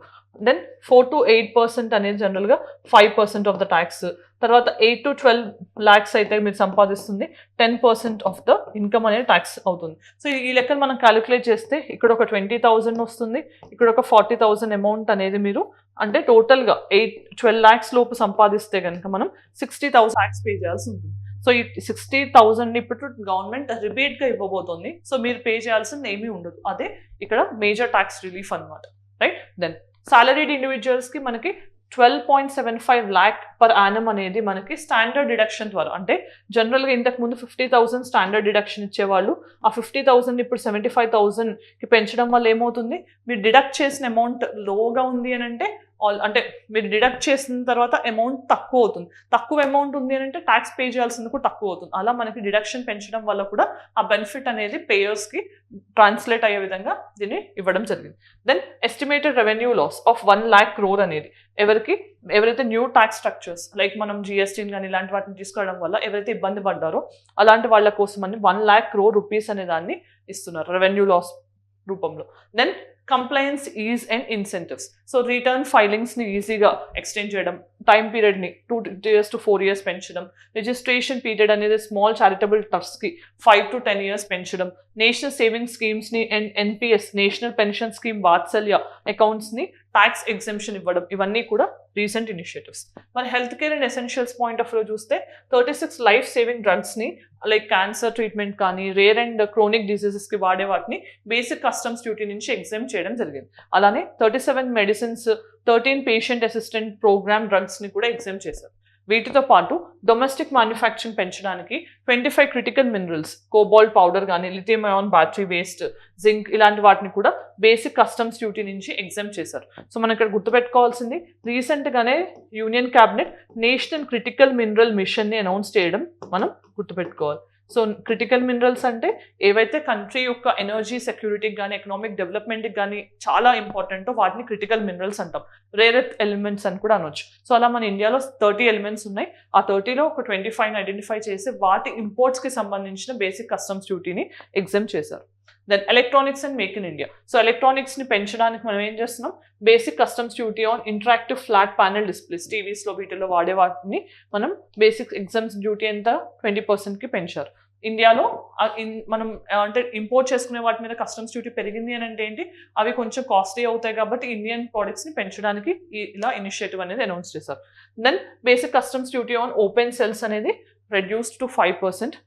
దెన్ 4 to 8% అనేది జనరల్గా 5% ఆఫ్ ద ట్యాక్స్. తర్వాత 8 to 12 lakhs అయితే మీరు సంపాదిస్తుంది 10% ఆఫ్ ద ఇన్కమ్ అనేది ట్యాక్స్ అవుతుంది. సో ఈ లెక్కను మనం క్యాలిక్యులేట్ చేస్తే ఇక్కడ ఒక 20,000 వస్తుంది, ఇక్కడ ఒక 40,000 అమౌంట్ అనేది మీరు అంటే టోటల్గా 12 lakhs లోపు సంపాదిస్తే కనుక మనం 60,000 ట్యాక్స్ పే చేయాల్సి ఉంటుంది. సో ఈ 60,000 ఇప్పుడు గవర్నమెంట్ రిబేట్గా ఇవ్వబోతోంది. సో మీరు పే చేయాల్సింది ఏమీ ఉండదు, అదే ఇక్కడ మేజర్ ట్యాక్స్ రిలీఫ్ అనమాట, రైట్. దెన్ సాలరీడ్ ఇండివిజువల్స్కి మనకి 12.75 lakh per annum అనేది మనకి స్టాండర్డ్ డిడక్షన్ ద్వారా, అంటే జనరల్గా ఇంతకుముందు 50,000 స్టాండర్డ్ డిడక్షన్ ఇచ్చేవాళ్ళు, ఆ 50,000 ఇప్పుడు 75,000కి పెంచడం వల్ల ఏమవుతుంది, మీరు డిడక్ట్ చేసిన అమౌంట్ లోగా ఉంది అని అంటే మీరు డిడక్ట్ చేసిన తర్వాత అమౌంట్ తక్కువ అవుతుంది, తక్కువ అమౌంట్ ఉంది అని అంటే ట్యాక్స్ పే చేయాల్సింది కూడా తక్కువ అవుతుంది. అలా మనకి డిడక్షన్ పెంచడం వల్ల కూడా ఆ బెనిఫిట్ అనేది పేయర్స్కి ట్రాన్స్లేట్ అయ్యే విధంగా దీన్ని ఇవ్వడం జరిగింది. Then estimated revenue loss of 1 lakh crore అనేది ఎవరైతే న్యూ ట్యాక్స్ స్ట్రక్చర్స్ లైక్ మనం జిఎస్టీని కానీ ఇలాంటి వాటిని తీసుకోవడం వల్ల ఎవరైతే ఇబ్బంది పడ్డారో అలాంటి వాళ్ళ కోసం అని 1 lakh crore rupees అనే దాన్ని ఇస్తున్నారు రెవెన్యూ లాస్ రూపంలో. Then compliance ease and incentives. So return ఫైలింగ్స్ని ఈజీగా ఎక్స్టెండ్ చేయడం, టైం పీరియడ్ని 2 years to 4 years పెంచడం, రిజిస్ట్రేషన్ పీరియడ్ అనేది స్మాల్ చారిటబుల్ ట్రస్ట్కి 5 to 10 years పెంచడం, నేషనల్ సేవింగ్ స్కీమ్స్ని and NPS national pension scheme Vatsalya అకౌంట్స్ని ట్యాక్స్ ఎగ్జెంప్షన్ ఇవ్వడం, ఇవన్నీ కూడా రీసెంట్ ఇనిషియేటివ్స్. మరి health care and essentials point of view చూస్తే 36 లైఫ్ సేవింగ్ డ్రగ్స్ని లైక్ క్యాన్సర్ ట్రీట్మెంట్ కానీ రేర్ అండ్ క్రోనిక్ డిసీజెస్కి వాడే వాటిని బేసిక్ కస్టమ్స్ డ్యూటీ నుంచి ఎగ్జెంప్ట్ చేయడం జరిగింది. అలానే 37 మెడిసిన్స్, 13 పేషెంట్ అసిస్టెంట్ ప్రోగ్రామ్ డ్రగ్స్ని కూడా ఎగ్జెంప్ట్ చేశారు. వీటితో పాటు డొమెస్టిక్ మ్యానుఫ్యాక్చరింగ్ పెంచడానికి 25 క్రిటికల్ మినరల్స్, కోబాల్ట్ పౌడర్ కానీ lithium ion battery waste, zinc ఇలాంటి వాటిని కూడా బేసిక్ కస్టమ్స్ డ్యూటీ నుంచి ఎగ్జెంప్ట్ చేశారు. సో మనం ఇక్కడ గుర్తుపెట్టుకోవాల్సింది రీసెంట్గానే union cabinet national critical mineral మిషన్ని అనౌన్స్ చేయడం మనం గుర్తుపెట్టుకోవాలి. సో క్రిటికల్ మినరల్స్ అంటే ఏవైతే కంట్రీ యొక్క ఎనర్జీ సెక్యూరిటీకి కానీ ఎకనామిక్ డెవలప్మెంట్కి కానీ చాలా ఇంపార్టెంటో వాటిని క్రిటికల్ మినరల్స్ అంటాం. రేర్ ఎర్త్ ఎలిమెంట్స్ అని కూడా అనొచ్చు. సో అలా మన ఇండియాలో 30 ఎలిమెంట్స్ ఉన్నాయి. ఆ 30లో ఒక 25ని ఐడెంటిఫై చేసి వాటి ఇంపోర్ట్స్కి సంబంధించిన బేసిక్ కస్టమ్స్ డ్యూటీని ఎగ్జెంప్ట్ చేశారు. Then electronics and make in India. So ఎలక్ట్రానిక్స్ని పెంచడానికి మనం ఏం చేస్తున్నాం, basic customs duty on interactive flat panel displays, టీవీస్లో వీటిల్లో వాడే వాటిని మనం బేసిక్ ఎగ్జామ్స్ డ్యూటీ ఎంత 20%కి పెంచారు. ఇండియాలో మనం అంటే ఇంపోర్ట్ చేసుకునే వాటి మీద కస్టమ్స్ డ్యూటీ పెరిగింది అని అంటే ఏంటి, అవి కొంచెం కాస్ట్లీ అవుతాయి కాబట్టి ఇండియన్ ప్రోడక్ట్స్ని పెంచడానికి ఇలా ఇనిషియేటివ్ అనేది అనౌన్స్ చేశారు. Then basic customs duty on open cells అనేది reduced to 5%.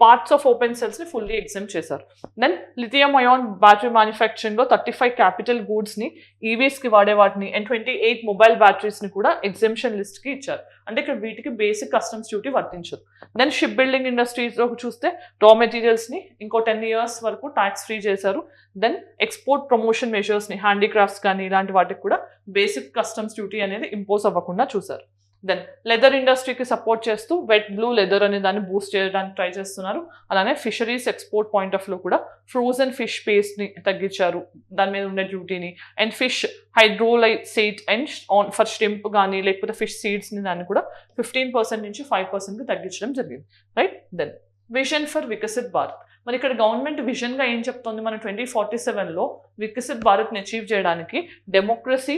Parts of open సెల్స్ని fully exam చేశారు. Then lithium ion battery మ్యానుఫ్యాక్చరింగ్లో 35 capital గూడ్స్ని ఈవీస్కి వాడే వాటిని అండ్ 28 మొబైల్ బ్యాటరీస్ని కూడా ఎగ్జామ్షన్ లిస్ట్కి ఇచ్చారు. అంటే ఇక్కడ వీటికి బేసిక్ కస్టమ్స్ డ్యూటీ వర్తించదు. దెన్ షిప్ బిల్డింగ్ ఇండస్ట్రీస్లో చూస్తే రా మెటీరియల్స్ని ఇంకో 10 years వరకు ట్యాక్స్ ఫ్రీ చేశారు. దెన్ ఎక్స్పోర్ట్ ప్రమోషన్ మెజర్స్ని హ్యాండీక్రాఫ్ట్స్ కానీ ఇలాంటి వాటికి కూడా బేసిక్ కస్టమ్స్ డ్యూటీ అనేది ఇంపోజ్ అవ్వకుండా చూశారు. దెన్ లెదర్ ఇండస్ట్రీకి సపోర్ట్ చేస్తూ వెట్ బ్లూ లెదర్ అనే దాన్ని బూస్ట్ చేయడానికి ట్రై చేస్తున్నారు. అలానే ఫిషరీస్ ఎక్స్పోర్ట్ పాయింట్ ఆఫ్ లో కూడా ఫ్రోజన్ ఫిష్ పేస్ట్ని తగ్గించారు, దాని మీద ఉండే డ్యూటీని. And fish hydrolysate and for shrimp కానీ లేకపోతే ఫిష్ సీడ్స్ని దాన్ని కూడా 15% నుంచి 5%కి తగ్గించడం జరిగింది. Right. Then vision for Viksit Bharat. మరి ఇక్కడ గవర్నమెంట్ విజన్గా ఏం చెప్తుంది, మన 2047లో వికసిత్ భారత్ని అచీవ్ చేయడానికి డెమోగ్రఫీ,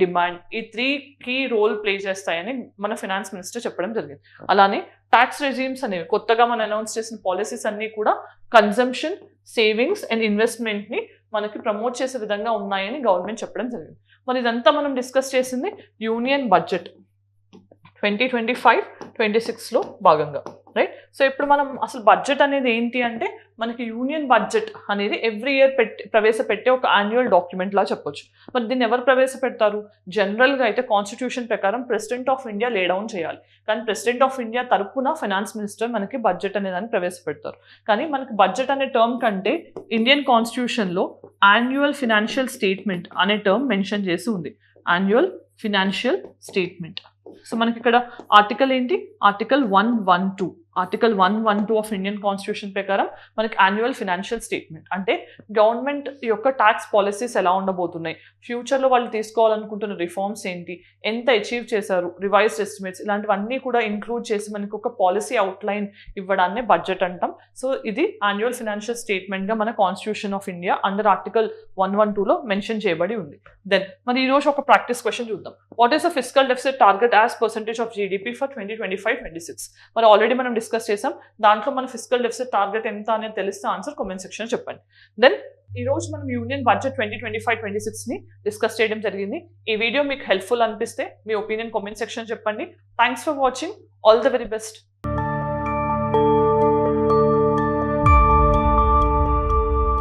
డిమాండ్ ఈ 3 కీ రోల్ ప్లే చేస్తాయని మన ఫినాన్స్ మినిస్టర్ చెప్పడం జరిగింది. అలానే ట్యాక్స్ రెజీమ్స్ అనేవి కొత్తగా మనం అనౌన్స్ చేసిన పాలసీస్ అన్నీ కూడా కన్జంప్షన్, సేవింగ్స్ అండ్ ఇన్వెస్ట్మెంట్ని మనకి ప్రమోట్ చేసే విధంగా ఉన్నాయని గవర్నమెంట్ చెప్పడం జరిగింది. మరి ఇదంతా మనం డిస్కస్ చేసింది యూనియన్ బడ్జెట్ 2025-26లో భాగంగా. రైట్. సో ఇప్పుడు మనం అసలు బడ్జెట్ అనేది ఏంటి అంటే మనకి యూనియన్ బడ్జెట్ అనేది ఎవ్రీ ఇయర్ ప్రవేశపెట్టే ఒక యాన్యువల్ డాక్యుమెంట్ లా చెప్పొచ్చు. మరి దీన్ని ఎవరు ప్రవేశపెడతారు? జనరల్గా అయితే కాన్స్టిట్యూషన్ ప్రకారం president of India lay down చేయాలి. కానీ ప్రెసిడెంట్ ఆఫ్ ఇండియా తరపున ఫైనాన్స్ మినిస్టర్ మనకి బడ్జెట్ అనే దాన్ని ప్రవేశపెడతారు. కానీ మనకి బడ్జెట్ అనే టర్మ్ కంటే ఇండియన్ కాన్స్టిట్యూషన్లో యాన్యువల్ ఫినాన్షియల్ స్టేట్మెంట్ అనే టర్మ్ మెన్షన్ చేసి ఉంది. Annual financial statement. సో మనకి ఇక్కడ ఆర్టికల్ ఏంటి, ఆర్టికల్ 112 ఆఫ్ ఇండియన్ కాన్స్టిట్యూషన్ ప్రకారం మనకి యాన్యువల్ ఫినాన్షియల్ స్టేట్మెంట్ అంటే గవర్నమెంట్ యొక్క ట్యాక్స్ పాలసీస్ ఎలా ఉండబోతున్నాయి, ఫ్యూచర్లో వాళ్ళు తీసుకోవాలనుకుంటున్న రిఫార్మ్స్ ఏంటి, ఎంత అచీవ్ చేశారు, రివైజ్డ్ ఎస్టిమేట్స్ ఇలాంటివన్నీ కూడా ఇంక్లూడ్ చేసి మనకి ఒక పాలసీ అవుట్లైన్ ఇవ్వడాన్ని బడ్జెట్ అంటాం. సో ఇది యాన్యువల్ ఫినాన్షియల్ స్టేట్మెంట్గా మన constitution of India under article 112లో మెన్షన్ చేయబడి ఉంది. దెన్ మరి ఈరోజు ఒక ప్రాక్టీస్ క్వశ్చన్ చూద్దాం. What is the fiscal deficit target as percentage of GDP for 2025-26? మరి ఆల్రెడీ మనం డిస్కస్ చేసాం. దాంట్లో మన ఫిస్కల్ డెఫిసిట్ టార్గెట్ ఎంత అనేది తెలిస్తే ఆన్సర్ కామెంట్ సెక్షన్ చెప్పండి. దెన్ ఈ రోజు మనం యూనియన్ బడ్జెట్ 2025-26ని డిస్కస్ చేయడం జరిగింది. ఈ వీడియో మీకు హెల్ప్ఫుల్ అనిపిస్తే మీ ఒపీనియన్ కామెంట్ సెక్షన్ చెప్పండి. Thanks for watching. All the very best.